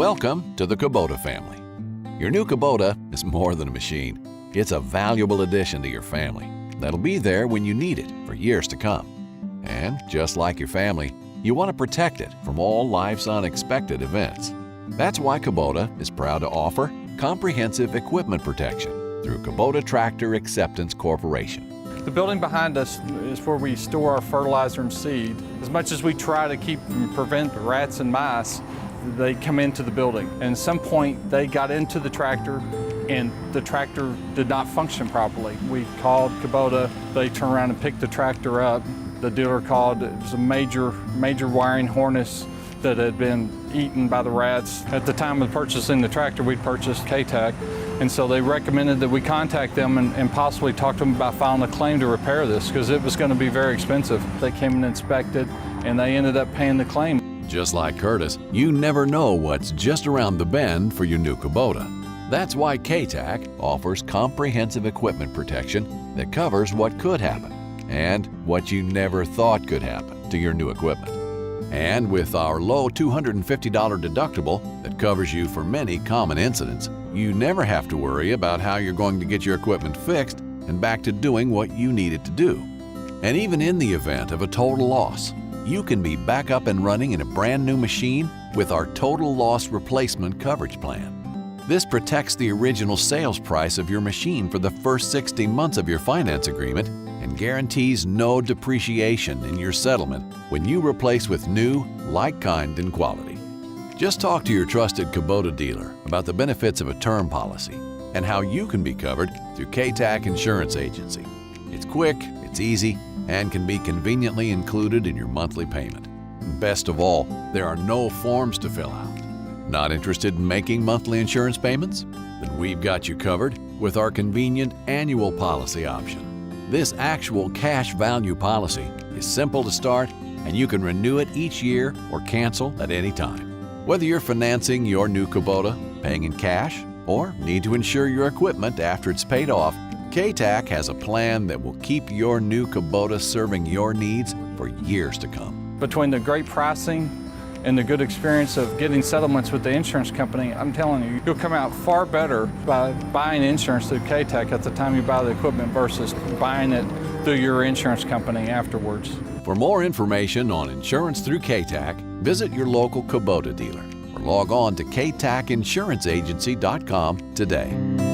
Welcome to the Kubota family. Your new Kubota is more than a machine. It's a valuable addition to your family that'll be there when you need it for years to come. And just like your family, you want to protect it from all life's unexpected events. That's why Kubota is proud to offer comprehensive equipment protection through Kubota Tractor Acceptance Corporation. The building behind us is where we store our fertilizer and seed. As much as we try to keep and prevent rats and mice, they come into the building. And at some point, they got into the tractor and the tractor did not function properly. We called Kubota, they turned around and picked the tractor up. The dealer called, it was a major wiring harness that had been eaten by the rats. At the time of purchasing the tractor, we'd purchased KTAC, and so they recommended that we contact them and possibly talk to them about filing a claim to repair this because it was going to be very expensive. They came and inspected, and they ended up paying the claim. Just like Curtis, you never know what's just around the bend for your new Kubota. That's why KTAC offers comprehensive equipment protection that covers what could happen and what you never thought could happen to your new equipment. And with our low $250 deductible that covers you for many common incidents, you never have to worry about how you're going to get your equipment fixed and back to doing what you need it to do. And even in the event of a total loss, you can be back up and running in a brand new machine with our total loss replacement coverage plan. This protects the original sales price of your machine for the first 60 months of your finance agreement and guarantees no depreciation in your settlement when you replace with new, like kind and quality. Just talk to your trusted Kubota dealer about the benefits of a term policy and how you can be covered through KTAC Insurance Agency. It's quick, it's easy, and can be conveniently included in your monthly payment. Best of all, there are no forms to fill out. Not interested in making monthly insurance payments? Then we've got you covered with our convenient annual policy option. This actual cash value policy is simple to start, and you can renew it each year or cancel at any time. Whether you're financing your new Kubota, paying in cash, or need to insure your equipment after it's paid off, KTAC has a plan that will keep your new Kubota serving your needs for years to come. Between the great pricing and the good experience of getting settlements with the insurance company, I'm telling you, you'll come out far better by buying insurance through KTAC at the time you buy the equipment versus buying it through your insurance company afterwards. For more information on insurance through KTAC, visit your local Kubota dealer or log on to KTACinsuranceagency.com today.